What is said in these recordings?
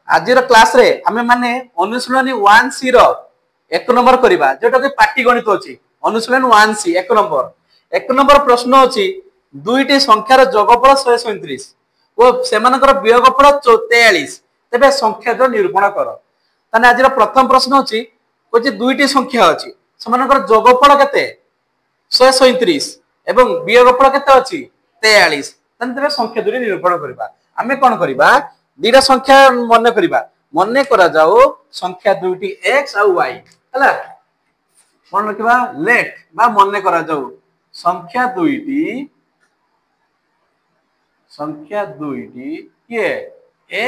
आज क्लास रे आमे माने अनुशीलनी 1C रो 1 नंबर करिबा जेटा कि पाटी गणित अछि। अनुशीलन 1C 1 नंबर प्रश्न अछि दुईटी संख्यार जोगफल 137 ओ सेमानकर वियोगफल 43 तेबे संख्या जो निरूपण कर। ताने आज प्रथम प्रश्न अछि कोछि दुईटी संख्या अछि सेमानकर जोगफल केते 137 एवं वियोगफल केते अछि 43 ताने तेबे संख्या दुटी निरूपण करिबा। आमे कोन करिबा दीटा संख्या मन करा जाओ संख्या दुईटी x और y हला कोन रखिबा लेट बा मन करा जाओ संख्या दुईटी के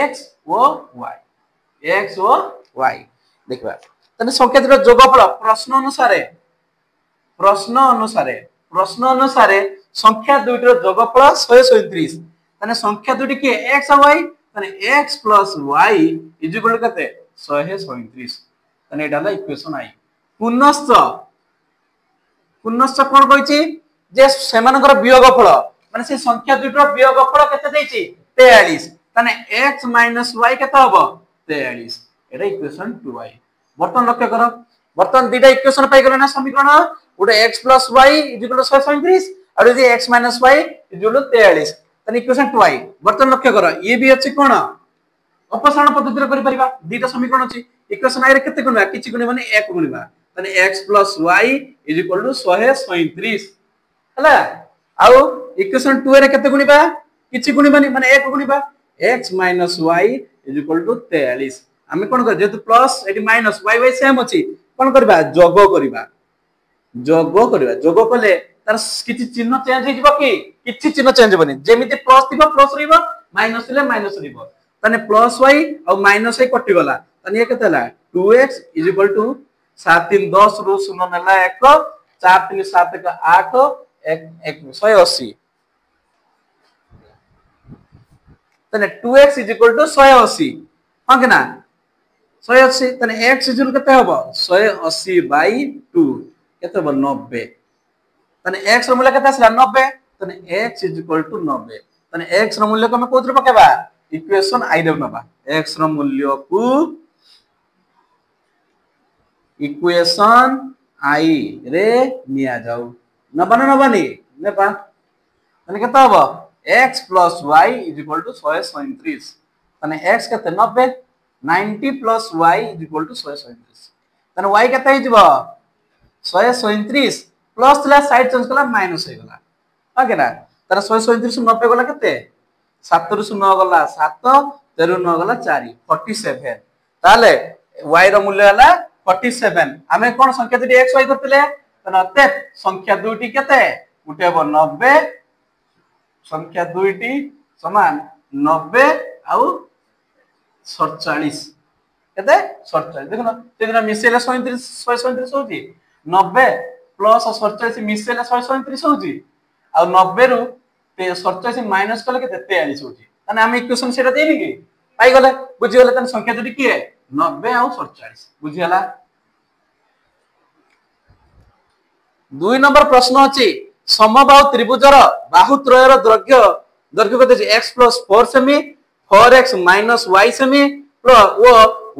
x और y देखबा तने संख्या दुटा जोगफल प्रश्न अनुसारे संख्या दुईटर जोगफल 137 तने संख्या दुटी के x और y तने x plus y is equal to कते 137 तने एटा ला इक्वेशन आई। पुनश्च कोन कहिछि जे सेमानकर वियोगफल माने से संख्या दुटर वियोगफल केते देछि 43 तने x minus y केते हबो 43 एटा इक्वेशन 2 आई। बर्तन लक्ष्य करो बर्तन दीटा इक्वेशन पाई गेले ना समीकरण गोटे x plus y is equal to 137 और यदि x minus y is equal to 43 तने इक्वेशन 2 आई। बर्तन लक्ष्य करो ये भी अछि कोन अपसारण पद्धति रे करि परिबा दीटा समीकरण अछि इक्वेशन आई रे केते गुणा किछि गुणे माने 1 गुणिबा तने x plus y is equal to 137 हला आउ इक्वेशन 2 रे केते गुणिबा किछि गुणिबानी माने 1 गुणिबा x minus y is equal to 43 आमे कोन कर जेतु प्लस एटी माइनस y y सेम अछि कोन करबा जोग कले तार किछि चिन्ह चेंज हिजबो कि किछि चिन्ह चेंज होबनी जेमिति प्लस थिबो प्लस रहइबो माइनस ले माइनस रहइबो तने प्लस y और माइनस y कटि गला तने ये केतेला 2x इज इक्वल टू 7 3 10 रु 0 नेला 1 4 3 7 1 8 1 180 तने 2x इज इक्वल टू 180 हां कि ना 180 तने x इज इक्वल केते हबो 180 बाय 2 केते हबो 90 तने x रो मूल्य केते आसला 90 तने x इज इक्वल टू 90 तने x रो मूल्य को हम कोथरे पकेबा इक्वेशन आई रे नबा x रो मूल्य को इक्वेशन आई रे निया जाऊ नबा नबानी नेपा तने केते हबो x plus y is equal to 137 तने x केते 90 90 plus y is equal to 137 तने y केते हि जबो 137 प्लस ला साइड चेंज कला माइनस हे गला ओके ना तने 137 90 गला केते 7 रु 9 गला 7 13 9 गला 4 47 ताले y रो मूल्य हला 47 हमें कोन संख्या दुटी x y करतिले तने अते संख्या दुटी केते उठे 90 संख्या दुईटी समान 90 आउ 47 केते 47 देखो तेदिना मिसेला 137 होजी 90 प्लस 47 मिसेला 137 होजी आ 90 रु 47 माइनस कले केते 43 होजी तने हम इक्वेशन सेटा देबी कि पाई गले बुझि गले तने संख्या दुटी की है 90 आउ 47 बुझि हला। 2 नंबर प्रश्न अछि समबाहु त्रिभुजर बाहु त्रयर दैर्घ्य कते x plus 4 सेमी 4x minus y सेमी प्लस ओ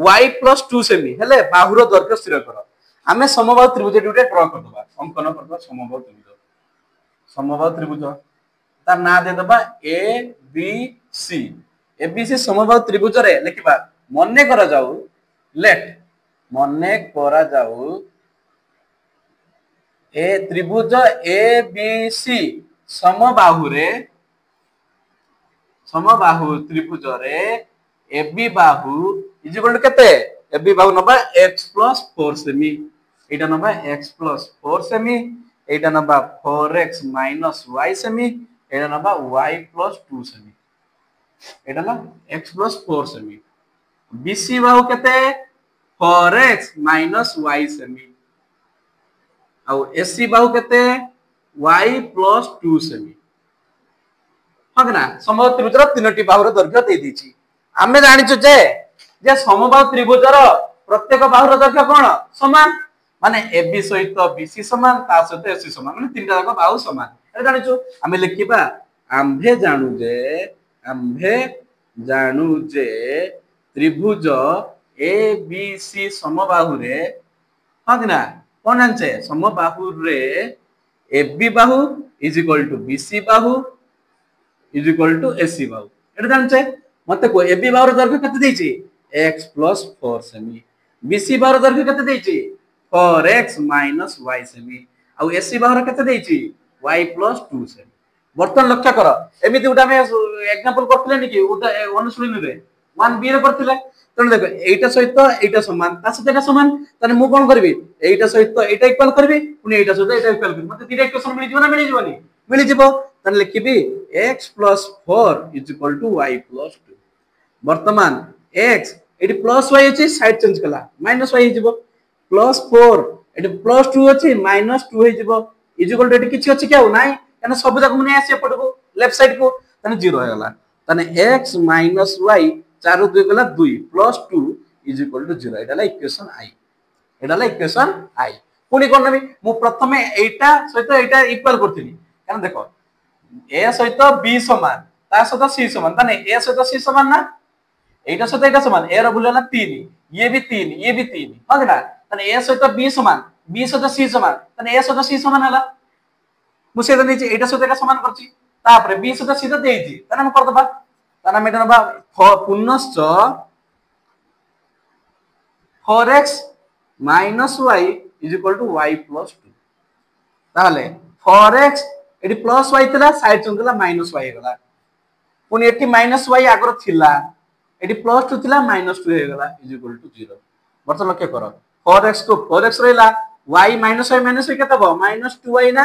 y plus 2 सेमी हेले बाहुर दैर्घ्य स्थिर कर हमें समबाहु त्रिभुज दुटे ड्रा कर दबा अंकन कर दबा समबाहु त्रिभुज तार ना दे दबा a b c abc समबाहु त्रिभुज रे लिखबा मन्ने करा जाऊ लेट मन्ने करा जाऊ ए त्रिभुज ए बी सी समबाहु त्रिभुज रे ए बी बाहु इज इक्वल टू केते ए बी बाहु नबा x plus 4 सेमी एटा नबा x plus 4 सेमी एटा नबा 4x minus y सेमी एटा नबा y plus 2 सेमी एटा ला x plus 4 सेमी BC बाहु केते 4x minus y सेमी आउ एसी बाहु केते y plus 2 सेमी हगना समबाहु त्रिभुजर तीनटी बाहुर दैर्घ्य दे दिछि हमें जानिछु जे समबाहु त्रिभुजर प्रत्येक बाहुर दैर्घ्य कोन समान माने AB सहित BC समान ता सहित AC समान माने तीनटा जाक बाहु समान ए जानिछु हमें लिखिबा आम्भे जानु जे त्रिभुज ए बी सी समबाहु रे हाँ कि ना कौन जानचे समबाहु रे ए बी बाहु is equal to B C बाहु is equal to A C बाहु एटा जानचे मते को ए बी बाहु रो दैर्घ्य केते देछि x + 4 सेमी बी सी बाहु रो दैर्घ्य केते देछि 4x - y सेमी आ ए सी बाहु रो केते देछि y + 2 सेमी बर्तन लक्ष्य कर एमिति उडा में एग्जांपल करथिले नि कि उडा अनुसुलिन रे 1 बी रे करथिले तने देखो एटा सहित एटा समान ता सहित एटा समान तने मु कोन करबी एटा सहित एटा इक्वल करबी पुनी एटा सहित एटा इक्वल करबी मते तीन इक्वेशन मिलि जिवो ना मिलि जिवोनी मिलि जिवो तने लिखिबी x + 4 = y + 2 वर्तमान x एटी प्लस y अछि साइड चेंज कला माइनस y हिजिबो +4 एटी +2 अछि -2 हिजिबो इक्वल टू एटी किछि अछि क्या नाइ कने सब जक मुने आसी पडबो लेफ्ट साइड को तने 0 हो गला तने x - y 4 2 गला 2 + 2 = 0 एटाला इक्वेशन i एटाला इक्वेशन i पुनी कोन नबी मु प्रथमे एटा सहित एटा इक्वल करथिनी कने देखो a सहित b समान ता सहित c समान तने a सहित c समान ना एटा सहित एटा समान a रो मूल्य ना 3 ये भी 3 हो गला तने a सहित b समान b सहित c समान तने a सहित c समान हला मु से देछि एटा सहित एटा समान करछि तापरे b सहित c तो देछि तने हम कर दबा तने हम एटा नबा पुनश्च 4x - y = y + 2 ताले 4x एटी प्लस y थिला साइड चन थिला -y गला पुनी एटी -y आगर थिला एटी +2 थिला -2 हे गला = 0 बर्त लक्ष्य कर 4x को 4x रहला y - y केते हो -2y ना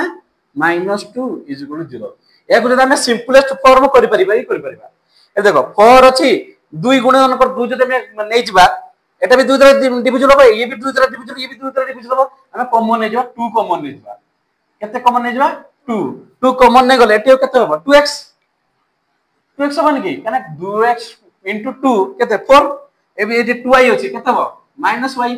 -2 = 0 या गुरे हम सिंपलेस्ट फॉर्म करि परिबा ए देखो 4 अछि 2 गुणन कर 2 जते हम नै जिबा एटा भी 2 द्वारा डिविजन हो ये भी 2 द्वारा डिविजन ये भी 2 द्वारा डिविजन हो हम कॉमन नै जिबा 2 कॉमन नै जिबा केते कॉमन नै जिबा 2 कॉमन नै गले एटी केते हो 2x 2x बन की कने 2x * 2 केते 4 एबी एटी 2y अछि केते हो -y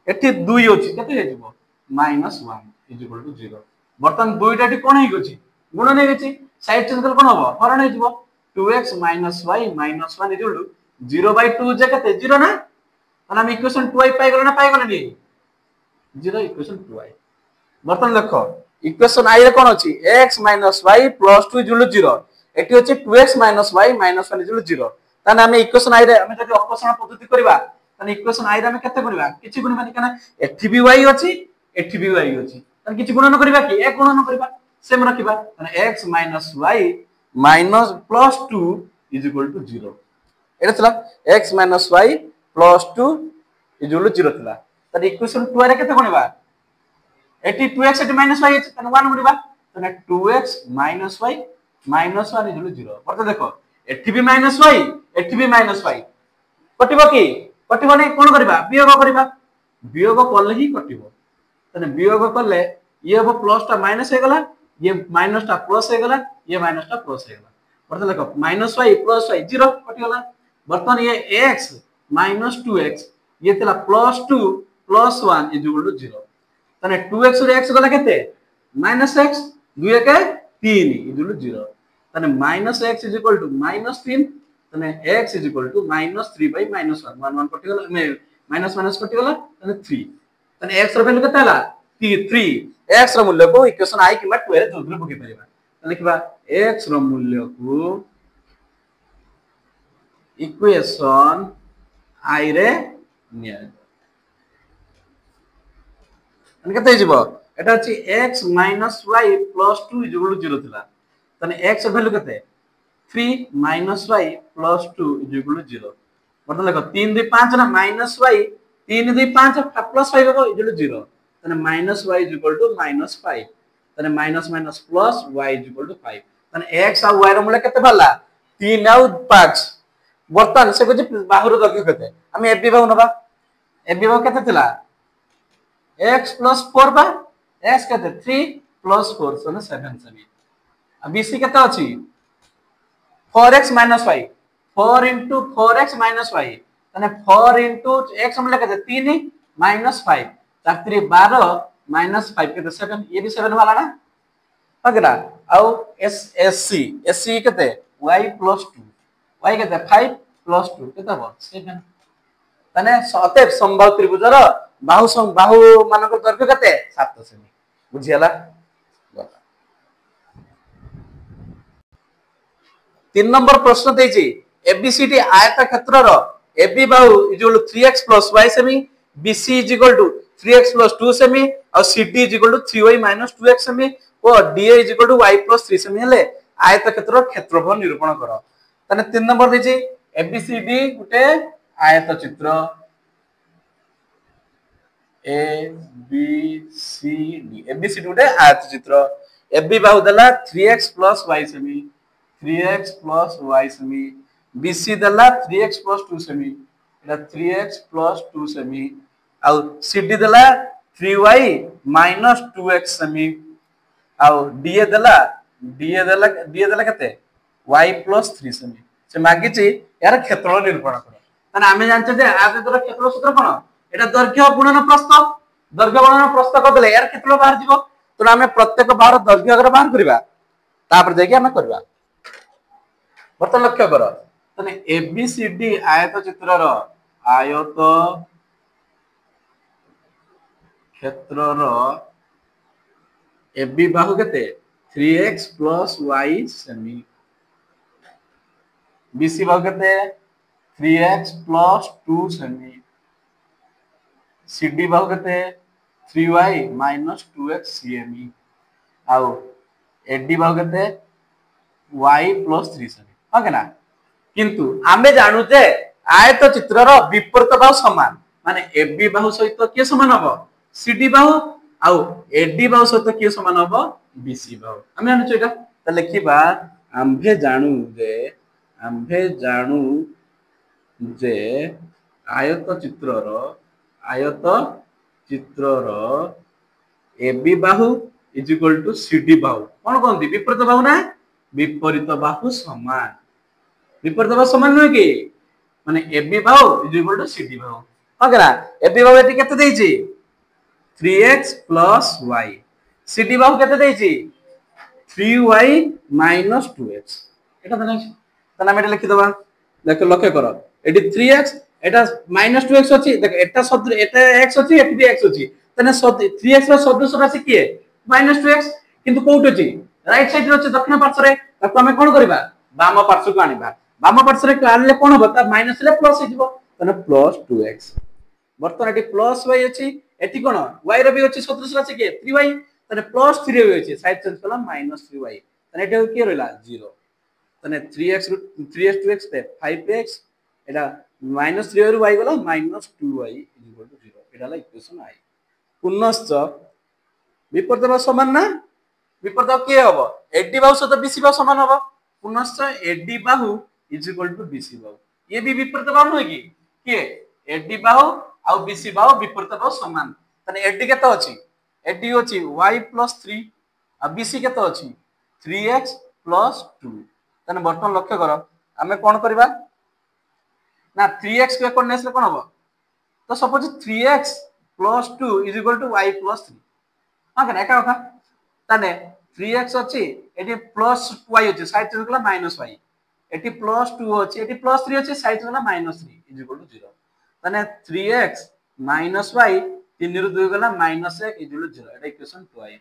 एटी 2 अछि केते हे जिवो -1 = 0 बर्तन दुईटा टी कोन हे गछि गुण नै गछि साइड चेंज कर कोन हो हरण हे जिवो 2x - y - 1 = 0/2 जे केते 0 ना तने हम इक्वेशन 2y पाइ गलो ना पाइ गलो नी 0 इक्वेशन 2y बर्तन देखो इक्वेशन i रे कोन अछि x - y + 2 = 0 एटी अछि 2x - y - 1 = 0 तने हम इक्वेशन i रे हम जदि अपसरण पद्धति करबा तने इक्वेशन i रे हम केते करबा किछि गुण माने कना एठी भी y अछि एठी भी y अछि तने किछि गुणन करबा कि एक गुणन करबा सेम रखिबा तने x - y - +2 = 0 एटा थला x - y + 2 = 0 थला तने इक्वेशन 2 रे केते गणिबा एटी 2x एटी -y अछि तने 1 गणिबा तने 2x - y - 1 = 0 परत देखो एठी भी -y एठी भी -y कटिबो की कटिबो नै कोन करबा वियोग करले ही कटिबो तने वियोग करले ये हो प्लस टा माइनस हे गला ये माइनस टा प्लस हे गला ये माइनस टा प्लस हे गला बर्तन देखो -y + y 0 कटि गला बर्तन ये x - 2x ये तला +2 + 1 = 0 तने 2x रे x गला केते -x 2 के 3 = 0 तने -x -3 तने x -3/-1 1 1 कटि गला में माइनस माइनस कटि गला तने 3 तने x रो वैल्यू केते हला 3 x रो मूल्य को इक्वेशन i किबा 2 रे जोग्र पके परिबा तने लिखबा x रो मूल्य को इक्वेशन i रे निया तने केते जिवो एटा अछि x - y + 2 = 0 थिला तने x रो वैल्यू केते 3 - y + 2 = 0 मतलब देखो 3 2 5 ना -y 3 2 5 + 5 हो = 0 तने -y = -5 तने माइनस माइनस प्लस y = 5 तने x और y रो मूल्य केते भला 3 और 5 बर्तन से कुछ बाहुर दर्घ्य केते हम एबी भाव नबा एबी भाव केते थिला x + 4 बा x केते 3 + 4 सने 7 सने अब bc केते अछि 4x - y 4 * 4x - y तने 4 * x मूल्य केते 3 - 5 4 3 12 -5 केते 7 ये भी 7 वाला ना अगला आउ एससी केते y + 2 y केते 5 प्लस 2 केते हो 7 तने अतएव समबाहु त्रिभुजर बाहु मानक दैर्घ्य केते 7 सेमी बुझियला 3 नंबर प्रश्न देछि एबीसीडी आयत क्षेत्रर एबी बाहु इक्वल 3x + y सेमी बीसी इक्वल 3x + 2 सेमी और सीडी इक्वल 3y - 2x सेमी और डीए इक्वल y + 3 सेमी हेले आयत क्षेत्रर क्षेत्रफल निरूपण करो तने 3 नंबर देछि एबीसीडी गुटे आयत चित्र A B C D ABCD गुटे आयत चित्र एबी बाहु देला 3x + y सेमी 3x + y सेमी बीसी देला 3x + 2 सेमी एटा 3x + 2 सेमी आ सीडी देला 3y - 2x सेमी आ डीए देला केते y + 3 सेमी से मागिची यार क्षेत्रफल निरूपण करो तने आमे जानछे जे आयतक्षेत्रर क्षेत्रफल सूत्र कोन एटा दैर्घ्य गुणन प्रस्थ कर देले यार क्षेत्रफल बाहर जीवो तो आमे प्रत्येक बार दैर्घ्य अगर बाहर करबा तापर देखि आमे करबा बर्तन लक्ष्य कर तने एबीसीडी आयत चित्रर आयत क्षेत्रर एबी बाहु केते 3x + y सेमी बीसी बाहु केते 3x + 2 सेमी सीडी बाहु केते 3y - 2x सेमी आउ एडी बाहु केते y + 3 सेमी ओके ना किंतु आमे जानू जे आयत चित्रर विपरीत बाहु समान माने एबी बाहु सहित के समान हबो सीडी बाहु आउ एडी बाहु सहित के समान हबो बीसी बाहु आमे जानू एटा त लिखिबा आम्भे जानू जे आयत चित्रर एबी बाहु = सीडी बाहु कोन कोनती विपरीत बाहु ना विपरीत बाहु समान नुहे कि माने एबी बाहु = सीडी बाहु ओके ना एबी बाहु एटी केते देछि 3x + y सीडी बाहु केते देछि 3y - 2x एटा देछि तने हम एटा लिखि दबा देख लक्ष्य करो एटी 3x एटा -2x अछि देख एटा शब्द एटा x अछि एटी भी x अछि तने 3x रो सदस्य राशि किए -2x किंतु कोउट अछि राइट साइड रो अछि दक्षिण पार्श्व रे ताको हम कोन करबा बाम पार्श्व को आनिबा बाम पार्श्व रे काले कोन होबा त माइनस ले प्लस हो जिवो तने +2x बर्तन एटी +y अछि एटी कोन y रो भी अछि सदस्य राशि के 3y तने +3 हो अछि साइड चेंज कला -3y तने एटा के रहला 0 तने 3x 2x ते 5x एटा -3 रो y गला -2y = 0 एटा ला इक्वेशन आई पुनश्च विपरीत बाहु समान ना विपरीत के हबो एडी बाहु सहित बीसी बाहु समान हबो पुनश्च एडी बाहु = बीसी बाहु ये भी विपरीत बाहु होय कि एडी बाहु आ बीसी बाहु विपरीत बाहु समान तने एडी केते अछि एडी अछि y + 3 आ बीसी केते अछि 3x + 2 तने बर्तन लक्ष्य करो हमें कोन करबा ना 3x के कोन नेसले कोन हबो तो सपोज 3x + 2 = y + 3 हां केना एका कथा तने 3x अछि एटी +y अछि साइड चेंज कला -y एटी +2 अछि एटी +3 अछि साइड चेंज कला -3 = 0 तने 3x - y 3 रो 2 गला -1 = 0 एटा इक्वेशन 2i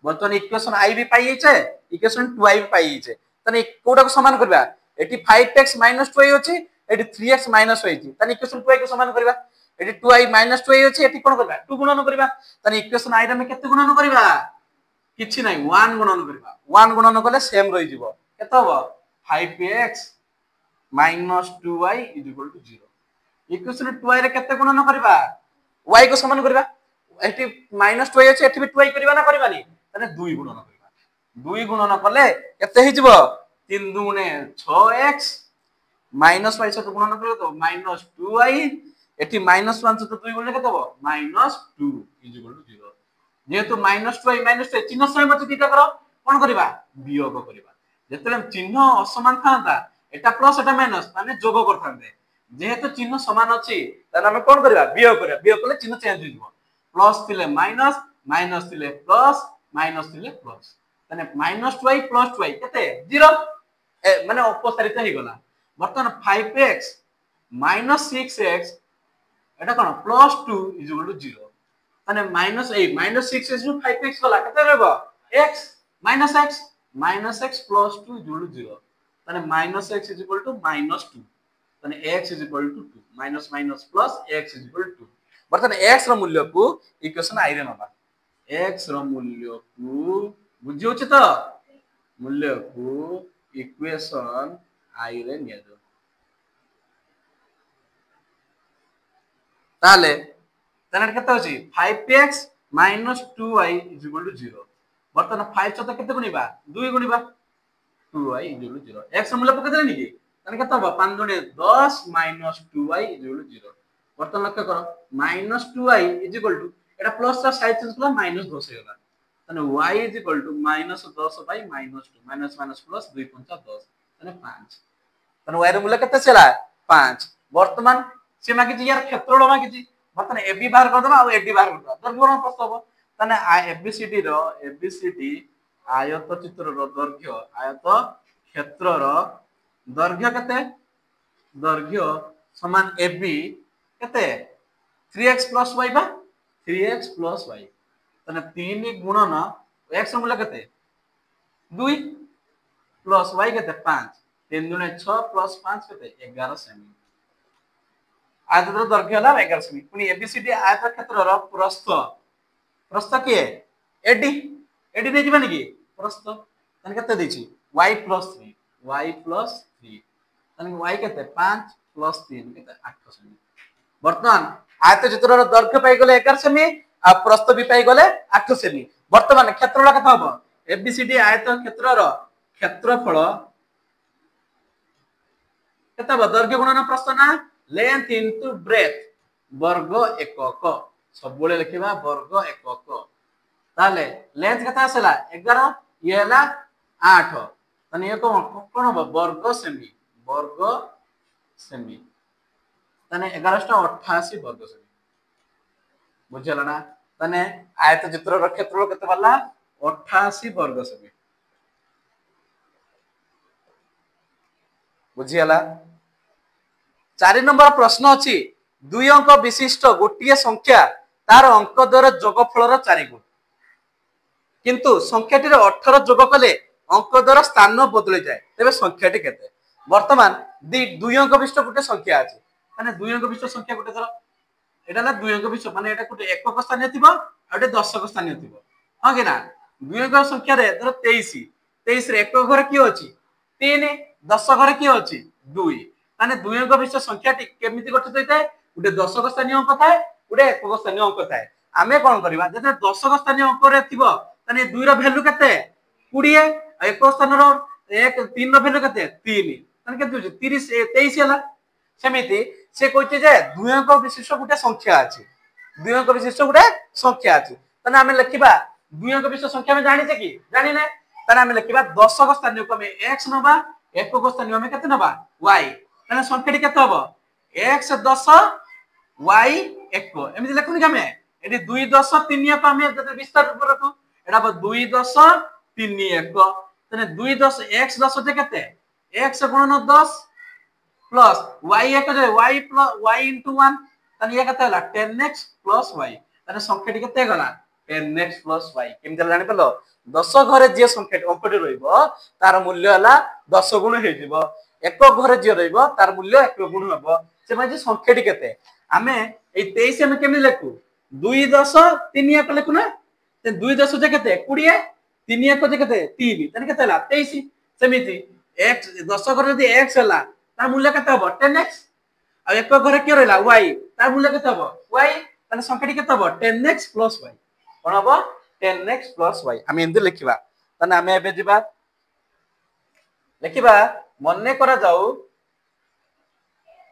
बर्तन इक्वेशन i भी पाई छै इक्वेशन 2i भी पाई छै तने कोडा को समान करबा एटी 5x - 2i अछि एटी 3x - y अछि तने इक्वेशन 2i को समान करबा एटी 2i - 2i अछि एटी कोन करबा 2 गुणन करबा तने इक्वेशन i रे हम केते गुणन करबा किछि नै 1 गुणन करबा 1 गुणन कले सेम रहि जिवो केते हो 5x - 2y = 0 इक्वेशन 2i रे केते गुणन करबा y को समान करबा एटी -2y अछि एटी भी 2y करबा ना करबानी तने 2 गुणन करबा 2 गुणन कले केते हि जिवो 3 दुने 6x -y से गुणन करले तो -2y एटी -1 से 2 गुणन केते हो -2 = 0 जेहेतु -2 चिन्ह समान अछि दिटा करो कोन करबा वियोग करबा जेतले चिन्ह असमान थांता एटा प्लस एटा माइनस माने जोग करथांते जेहेतु चिन्ह समान अछि तने हम कोन करबा वियोग करले चिन्ह चेंज हो जिवो प्लस थिले माइनस माइनस थिले प्लस माइनस थिले प्लस तने -2y + 2y केते 0 माने अपसारित हे गला बर्तन 5x -6x এটা কোন +2 = 0 মানে -6x ରୁ 5x গলা কেতে रहबो x -x -x + 2 = 0 মানে -x = -2 মানে x = 2 minus minus plus x = 2 बर्तन x ର मूल्य को इक्वेशन i रे नबा x ର मूल्य को बुझी होछ त मूल्य को इक्वेशन i रे निया जो ताले तने केते होची 5x - 2y = 0 बर्तन 5 सत केते गुणीबा 2 गुणीबा 2y = 0 x ର मूल्य पके देनी की तने केते होबा 5 दुने 10 - 2y = 0 बर्तन लक्ष्य करो -2y = एटा प्लस रा साइड चेंज कला -10 हे गला तने y = -10 by -2 minus minus plus 2 5 10 तने 5 तने y ର मूल्य केते छला 5 वर्तमान से मागी जी यार क्षेत्रफल मागी जी वर्तमान ab बाहर कर दबा और ad बाहर कर दबा दर्घ्य प्रस्थ हो तने abcd आयत चित्र रो दर्घ्य आयत क्षेत्र रो दर्घ्य केते दर्घ्य समान ab केते 3x + y बा 3x + y तने 3 गुणन x मूल्य केते 2 प्लस y केते 5 3 दुने 6 प्लस 5 केते 11 सेमी आयतन दर्घ्य हला 11 सेमी पुनी एबीसीडी आयत क्षेत्र रो प्रस्थ प्रस्थ के एडी एडी नै जिबानी की प्रस्थ तने केते देछि y + 3 तने y केते 5 + 3 केते 8 सेमी वर्तमान आयत चित्र रो दर्घ्य पाई गले 11 सेमी आ प्रस्थ भी पाई गले 8 सेमी वर्तमान क्षेत्रफल कथा हबो एबीसीडी आयत क्षेत्र रो क्षेत्रफल केते हबो दर्घ्य गुणन प्रस्थ ना लेंथ इनटू ब्रेथ वर्ग एकक सबले लिखिबा वर्ग एकक ताले लेंथ केते आसला 11 ये हला 8 तने ये कोन हबो वर्ग सेमी तने 11 टा 88 वर्ग सेमी बुझला ना तने आयत चित्र रो क्षेत्रफल केते बल्ला 88 वर्ग सेमी बुझियला 4 नंबर प्रश्न अछि 2 अंक विशिष्ट गोटिए संख्या तार अंक द्वारा जोगफल रो 4 गुण किंतु संख्याटी रे 18 जोग कले अंक द्वारा स्थान बदली जाय तबे संख्याटी केते वर्तमान 2 अंक विशिष्ट गोटे संख्या अछि माने 2 अंक विशिष्ट संख्या गोटे धर एटा ना 2 अंक विशिष्ट माने एटा गोटे एकक स्थानीय थिबो आ गोटे दशक स्थानीय थिबो हां कि ना 2 अंक संख्या रे धर 23 23 रे एकक घरे की अछि 3 दशक घरे की अछि 2 माने 2 अंक विशिष्ट संख्याटी केमिति गठित होइताय गोटे दशक स्थानीय अंक थाए गोटे एकक स्थानीय अंक थाए आमे कोन करबा जते दशक स्थानीय अंक रे थिबो तने 2 रो वैल्यू केते 20 एकक स्थान रो 1 3 रो वैल्यू केते 3 तने केते 30 23 हला सेमिति से कहते जे 2 अंक विशिष्ट गोटे संख्या अछि 2 अंक विशिष्ट गोटे संख्या अछि तने आमे लिखिबा 2 अंक विशिष्ट संख्या में जानि छै कि जानि नै तने आमे लिखिबा दशक स्थानीय को में x नबा एकक स्थानीय में केते नबा y तने संख्याटी केते हबो x 10 y 1 एमिति लिखुनी कामे एटी 2 10 3 1 आमे जते विस्तार रूप रखो एटा 2 10 3 1 तने 2 10 x 10 जे केते x गुणन 10 प्लस y 1 जे y प्लस y * 1 तने ये केते हला 10x + y तने संख्याटी केते गला 10x + y केमिति जानि पलो 10 घरे जे संख्याटी अंकटी रहइबो तार मूल्य हला 10 गुण हे जिवो एक घरे जे रहइबो तार मूल्य 1 गुण हबो से माजे संख्याटी केते आमे ए 23 हम केमि लेखु 2 10 3 1 लेखु ना ते 2 10 जे केते 20 3 1 जे केते 3 तने केते हला 23 सेमिति x 10 घरे यदि x हला तार मूल्य केते हबो 10x आ एक घरे के रहला y तार मूल्य केते हबो y तने संख्याटी केते हबो 10x + y कोन हबो 10x + y हम एंदे लिखिबा तने हमें एबे जिबा लिखिबा मन्ने करा जाऊ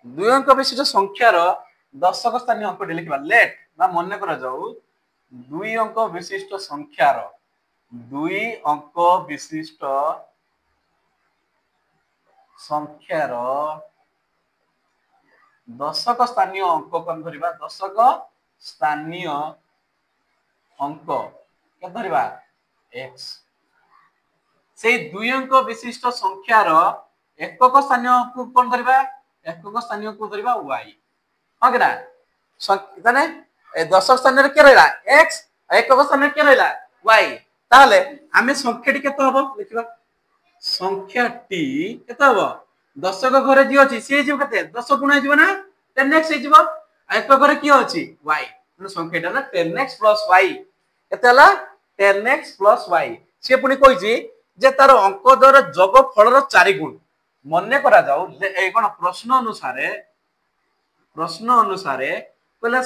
2 अंक विशिष्ट संख्यार दशक स्थानीय अंकटी लिखिबा लेट बा मन्ने करा जाऊ 2 अंक विशिष्ट संख्यार 2 अंक विशिष्ट संख्यार दशक स्थानीय अंक कोन धरिबा दशक स्थानीय अंक के धरिबा x से 2 अंक विशिष्ट संख्यार एकक स्थानीय अंक कोन धरिबा एकक स्थानीय को धरिबा y हां कि ना ताने दशक स्थान रे के रहला x एकक स्थान रे के रहला y ताले आमे संख्याटी केते हबो लिखिबा संख्याटी केते हबो दशक घरे जी अछि से जे केते 10 गुणा जीव ना 10x हे जीव एकक घरे की अछि y মানে সংখ্যাটা না 10x y কেতে হলা 10x y সে পুনি কইছি যে তার অঙ্ক দ্বয়ের যোগফলর 4 গুণ মনে করা যাও এই কোন প্রশ্ন অনুসারে কইলা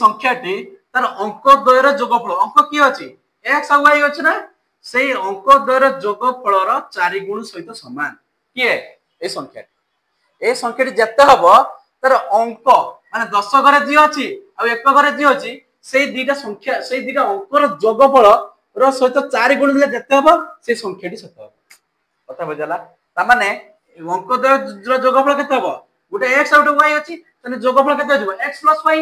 সংখ্যাটি তার অঙ্ক দ্বয়ের যোগফল অঙ্ক কি আছে x আর y আছে না সেই অঙ্ক দ্বয়ের যোগফলর 4 গুণ সহিত সমান কি এই সংখ্যাটি যেতে হবো তার অঙ্ক মানে 10 ঘরে জি আছে আর এক ঘরে জি আছে সেই দুইটা অঙ্কর যোগফল র সহিত 4 গুণ দিলে যেতে হবো সেই সংখ্যাটি সত্য হবে কথা বুঝলা তার মানে অঙ্ক দ্বয়ের যোগফল কেতে হবো গোটে x আর গোটে y আছে তাহলে যোগফল কেতে হইব x + y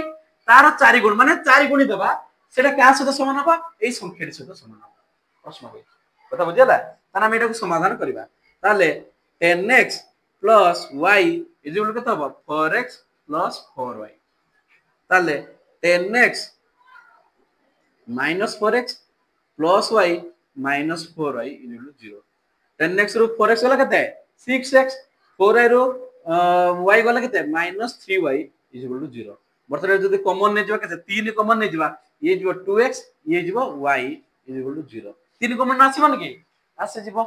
তার 4 গুণ মানে 4 গুণি দেবা সেটা কার সাথে সমান হবে এই সংখ্যাটির সাথে সমান হবে প্রশ্ন হই কথা বুঝলা তাহলে আমি এটাকে সমাধান করিবা তাহলে 10x plus y is equal to কত হবে 4x plus 4y তাহলে 10x minus 4x plus y minus 4y is equal to 0 10x ରୁ 4x গলা কেতে 6x 4y ରୁ y গলা কেতে minus 3y is equal to 0 বর্তমানে যদি কমন নে যাবা কেতে 3 কমন নে যাবা ইয়ে যাব 2x ইয়ে যাব y is equal to 0 3 common আসিব নাকি আসে যাব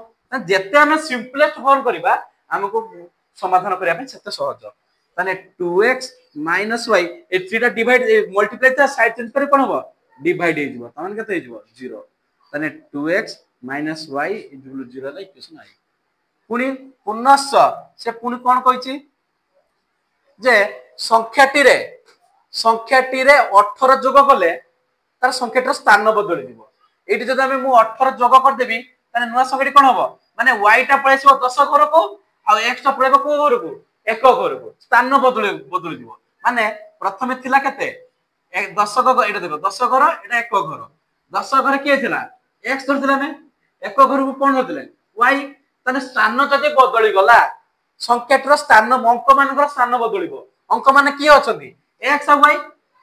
যেতে আমি সিম্পলেস্ট ফর্ম করিবা हमको समाधान करिया पे सेते सहज ताने 2x y ए 3 टा डिवाइड मल्टीप्लाई ता साइड चेंज करे कोन हो डिवाइड हे जिवो तमन केते हे जिवो 0 ताने 2x y 0 ला इक्वेशन आई पुनी पुनश्च से पुनी कोन कहिछि जे संख्याटी रे 18 जोग करले तार संख्याटर स्थान बदल दिबो एटी जदि हम मु 18 जोग कर देबी ताने नुवा संख्याटी कोन होबो माने y टा पळेसिबो 10 घर को आ x टा पळेबो को घर को एक घर को स्थान बदल दिबो माने प्रथमे थिला केते 10 घर एटा देखो 10 घर एटा एक घर 10 घर के थिला x धरथिला ने एक घर को कोन होतले y तने स्थान जदि बदली गला संख्याटर स्थान अंक मानकर स्थान बदलिबो अंक माने की अछंती x आ y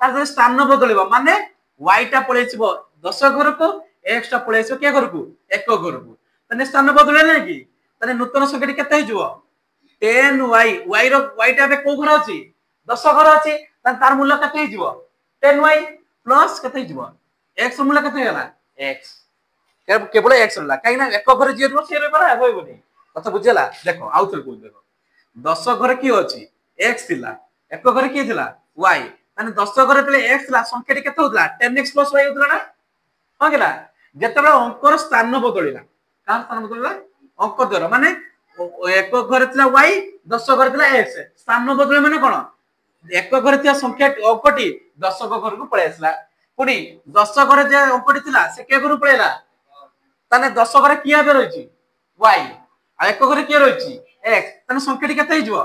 तार जदि स्थान बदलिबो माने y टा पळेसिबो 10 घर को x टा पळेसिबो के घर को एक घर को तने स्थान बदले नै कि तने नूतन संख्याटी केते हिजो 10y y रो y टा बे को घर अछि 10 घर अछि तने तार मूल्य केते हिजो 10y प्लस केते हिजो x मूल्य केते होला x केवल x होला काई ना एक घर जे रो से रे परा होइबोनी कथा बुझला देखो आउथर को देखो 10 घर की अछि x थिला एक घर की थिला y तने 10 घर तले x थिला संख्याटी केते होतला 10x + y होतला ना हां गेला जेतेबे अंकर स्थान बदलिला कार स्थान बदलिला अंक द्वारा माने एक घर थिला y 10 घर थिला x स्थान बदले माने कोन एक घर थिया संख्या अंकटी 10 घर को पळे आसला पुनी 10 घर जे अंकटी थिला से के घर पळेला तने 10 घर किया बे रहिछि y आ एक घर के रहिछि x तने संख्याटी केते हिजो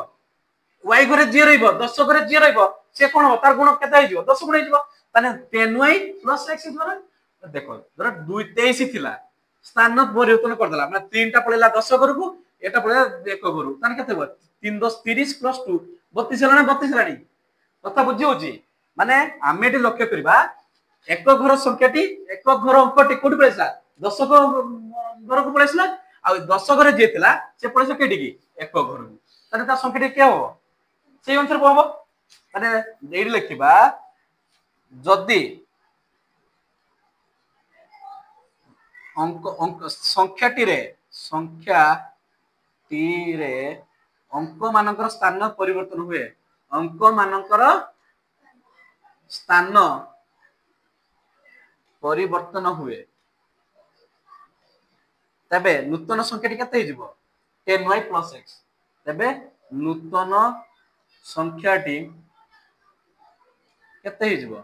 y घर जे रहइबो 10 घर जे रहइबो से कोन हो तार गुण केते हिजो 10 गुण हिजो तने 10y + x हिजो देखो धर 23 थिला स्थान परिवर्तन कर देला माने 3 टा पळेला 10 घर को एटा पळेला एक घर तने केते हो 3 10 30 + 2 32 हला 32 हलानी कथा बुझी होची माने आमे एटी लक्ष्य करबा एक घर संख्याटी एक घर अंकटी कोठी पळेसला 10 घर को पळेसला आ 10 घर जे थिला से पळेस केटी की एक घर को तने ता संख्याटी के हो सेई अनुसार होबो माने एडी लिखिबा जदी अंक संख्याटी रे अंक मानकर स्थान परिवर्तन हुए अंक मानकर स्थान परिवर्तन हुए तबे नूतन संख्याटी केते हिजबो 10y + x तबे नूतन संख्याटी केते हिजबो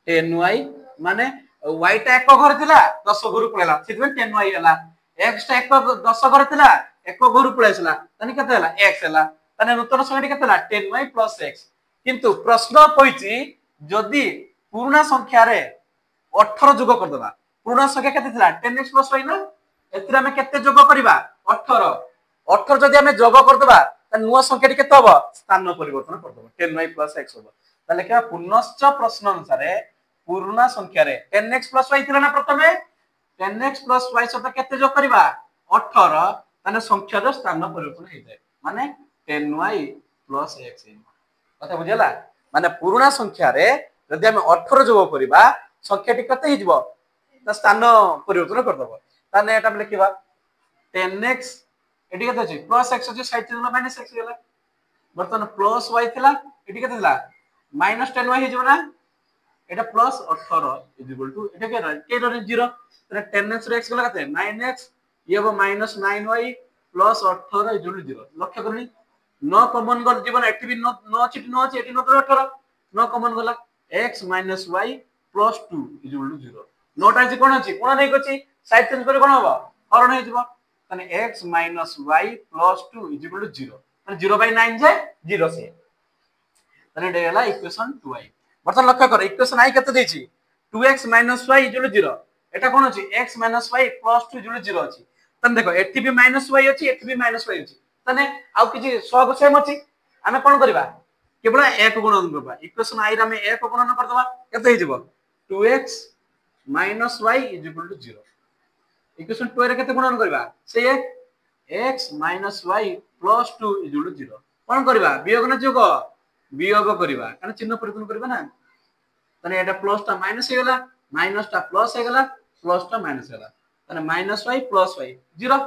10y माने y टा एक घर थिला 10 घर पळेला सिधे 10y हला x टा एक 10 घर थिला एक घर पळेसला तने केते हला x हला तने नूतन संख्याटी केते हला 10y + x किंतु प्रश्न कहिछि जदी पुराना संख्या रे 18 जोग कर देबा पुराना संख्या केते थिला 10x + y ना एतिरा में केते जोग करबा 18 18 जदि आमे जोग करदबा त नुवा संख्याटी केते हबो स्थान परिवर्तन करदबो 10y + x हबो ताले के पुनश्च प्रश्न अनुसार पूर्ण संख्या रे 10x + y थिला ना प्रथमे 10x + y सहित केते जोग करबा 18 ताने संख्या रो स्थान परिवर्तन हे जाय माने 10y + x कथा बुझला माने पूर्ण संख्या रे जदि आमे 18 जोग करबा संख्याटी केते हिजबो त स्थान परिवर्तन करदबो ताने एटा लिखिबा 10x एटी केते अछि प्लस x अछि साइड थिला माइनस x गेला बर्तन प्लस y थिला एटी केते थिला माइनस 10y हिजबो ना एटा प्लस 18 इक्वल टू एटा के के रे 0 ताने 10x रे x गेला केते 9x ये हो minus 9y plus 18 equal to 0 लक्ष्य करनी न कॉमन गल जीवन एटी भी न अछि न अछि एटी न 18 न कॉमन गला x minus y plus 2 equal to 0 note अछि कोन अछि कोन नै अछि साइड चेंज करे कोन होबो हरण हे जीवो ताने x minus y plus 2 equal to 0 ताने 0 बाय 9 जे 0 से ताने डेला इक्वेशन 2y बर्तन लक्ष्य कर इक्वेशन i केते देछि 2x y 0 एटा कोन अछि x y + 2 0 अछि तने देखो एठी भी -y अछि एठी भी -y अछि तने आउ किछि सहग सेम अछि आमे कोन करबा केवल एक गुणन करबा इक्वेशन i रा में एक गुणन कर दबा केते हिजबो 2x y 0 इक्वेशन 2 रे केते गुणन करबा से x y + 2 0 कोन करबा वियोग न जोग वियोग करबा कारण चिन्ह परिवर्तन करबा ना तने एटा प्लस ता माइनस हे गेला माइनस ता प्लस हे गेला प्लस ता माइनस गेला तने -y + y 0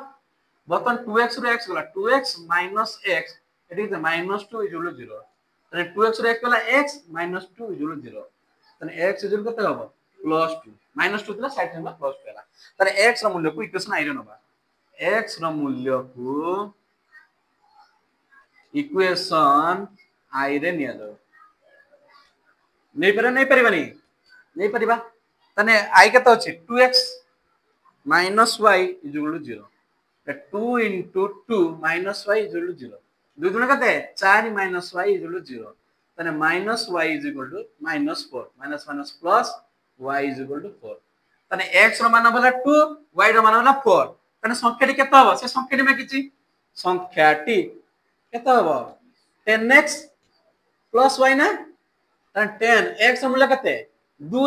बर्तन 2x रो x गेला 2x - x एटी त -2 0 तने 2x रो x गेला x - 2 0 तने x केते हबो +2 -2 थिला साइड थिला +2 गेला तने x रो मूल्य को इक्वेशन i रे नबा x रो मूल्य को इक्वेशन i रे निया दो नहीं परिबानी नहीं परिबा तने i केते अछि 2x - y = 0 2 * 2 - y = 0 दुई गुण केते 4 - y = 0 तने -y = -4 minus minus plus y = 4 तने x रो मान भला 2 y रो मान भला 4 तने संख्याटी केते हबो से संख्याटी में किछि संख्याटी केते हबो 10x + y ना तने 10 x रो मूल्य केते 2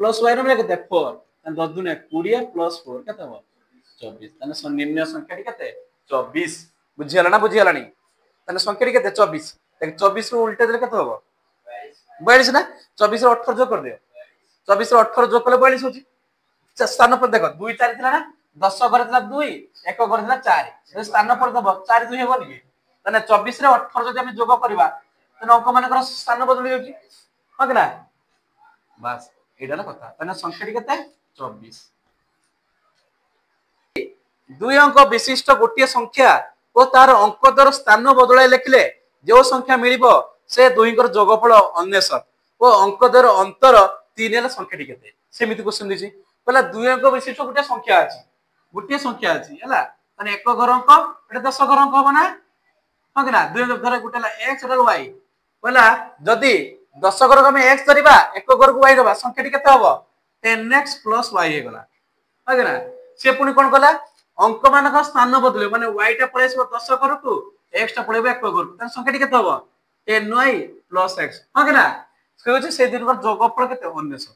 + y रो मूल्य केते 4 तने 10 दुने 20 + 4 केते हबो 24 तने निम्न संख्याटी केते 24 बुझियला ना बुझियलानी तने संख्याटी केते 24 देख 24 रो उल्टा देले केते हबो 42 ना 24 रो 18 जोग कर दियो 24 रो 18 जोग करले 42 होची स्थान पर देखो 2 4 थिला ना 10 घर थिला 2 1 घर थिला 4 से स्थान पर दबो 4 2 हेबो नि तने 24 रे 18 जदि हम जोग करबा तने अंक मानकर स्थान बदली जाउची हो कि ना बस एडाला कथा तने संख्याटी केते 24 दुई अंक विशिष्ट गोटिए संख्या और तार अंक दर स्थान बदलाई लिखले जो संख्या मिलिबो से दुईकर जोगफल अन्वेषक और अंक दर अंतर 3 हेला संख्याटी केते सेमिति क्वेश्चन दिछि कहला दुई अंक विशिष्ट गोटिए संख्या अछि हला तने एक घर अंक एटा 10 घर अंक होबा ना हो कि ना दुई अंक धर गोटेला x और y कहला जदी 10 घर को हम x धरिबा एक घर को y धरबा संख्याटी केते होबो 10x + y हे गला हो कि ना से पुनी कोन कला अंक मानक स्थान बदले माने y टा पळेसबो 10 घर को x टा पळेबो 1 घर को तन संख्याटी केते होबो 10y + x हो कि ना से होची से दिन पर जोगफल केते 19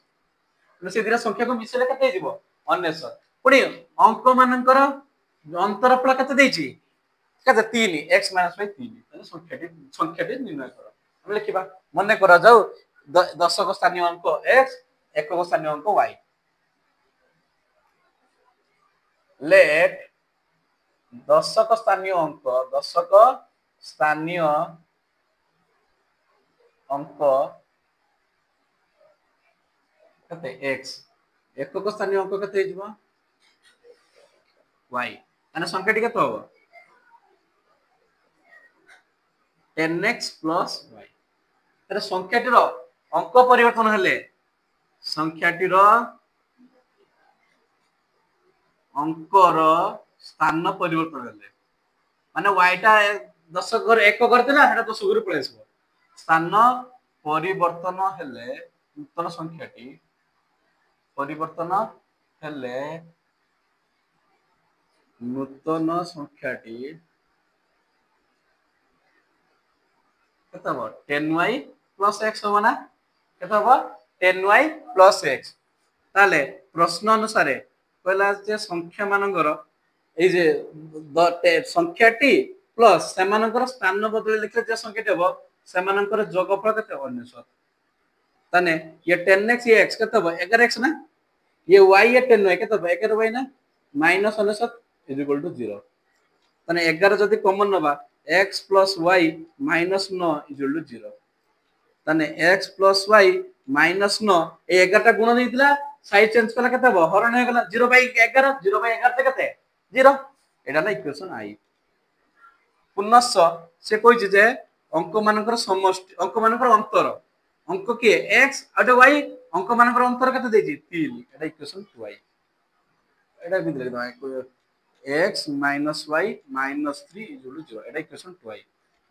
ने से दिन संख्या को मिसेले केते हिजबो 19 पुनी अंक मानकर अंतरफल केते देछि केते 3 x - y 3 तने संख्याटी निर्णय करो हम लिखिबा मने करा जाऊ 10 को स्थानीय अंक x 1 को स्थानीय अंक y लेट 10 को स्थानीय अंक कते x 1 को स्थानीय अंक कते हिजबो y माने संख्याटी केते होबो 10x + y तरे संख्याटीर अंक परिवर्तन हेले संख्याटीर अंकर स्थान परिवर्तन हेले माने y टा 10 घर 1 घर थिला हेटा 10 घर पळेसबो स्थान परिवर्तन हेले नूतन संख्याटी परिवर्तन हेले नूतन संख्याटी केते हो 10y प्लस x हो ना केते हो 10y प्लस x ताले प्रश्न अनुसार कहला जे संख्या मानकर এই যে সংখ্যাটি প্লাস সেমানଙ୍କର স্থান বদলে লিখলে যে সংখ্যাটি হবে সেমানଙ୍କର যোগফଳ কেতে 19 তানে ये 10x ये x केते हो 11x ना ये y ये 10y केते हो 11y ना माइनस 19 इज इक्वल टू 0 ताने 11 जदी कॉमन नबा x + y - 9 is equal to 0 ताने x + y - 9 ए 11 टा गुण देइतला साइड चेंज कला केते हो हरण हो गला 0/11 0/11 ते केते 0 एटा ना इक्वेशन आई पुनश्च से कहि जे अंक मानकर समष्टि अंक मानकर अंतर अंक के x और y अंक मानकर अंतर केते देछि 3 एटा इक्वेशन 2y एटा भी लिख दो x - y - 3 0 एटा इक्वेशन 2y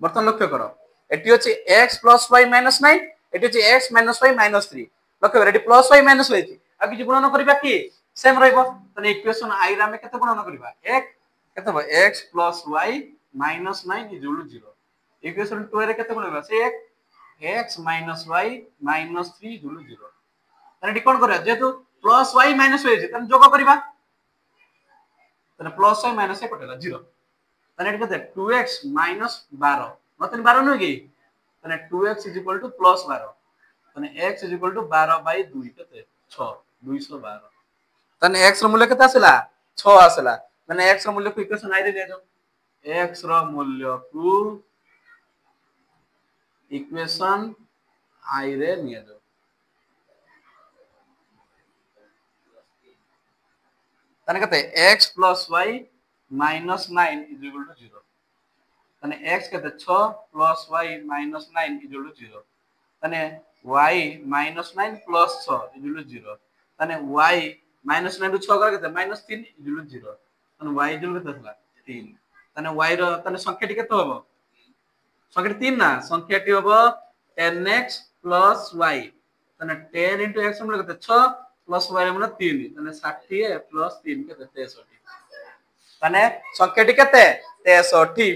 बर्तन लक्ष्य करो एटी होछि x + y - 9 एटी होछि x - y - 3 लक्ष्य करो eighty plus y minus y छि आ कि गुणन करबा कि सेम रहइबो तने इक्वेशन i रा में केते गुणन करबा x केते हो x + y - 9 is equal to 0 equation 2 रे केते गुणन से x - y - 3 is equal to 0 तने एटी कोन करबा जेतु प्लस y माइनस y छि तने जोग करबा तने प्लस y माइनस y कटेला 0 तने एटी केते 2x - 12 नतन 12 न कि तने 2x is equal two plus 12 तने x इज इक्वल टू 12/2 केते 6 212 तने x रो मूल्य केते आसला 6 आसला तने x रो मूल्य को इक्वेशन आई रे ले जाओ x रो मूल्य को इक्वेशन आई रे निया जाओ तने केते x + y - 9 is equal to 0 तने x केते 6 + y - 9 इज इक्वल टू 0 तने y - 9 + 6 इज इक्वल टू 0 तने y - 9 ରୁ 6 गला केते -3 इज इक्वल टू 0 तने y इज इक्वल केते थला 3 तने y रो तने संख्याटी केते होबो संख्याटी 3 ना संख्याटी होबो 10x + y तने 10 * x मतलब केते 6 + y मतलब 3 तने 60 + 3 केते 63 तने संख्याटी केते 63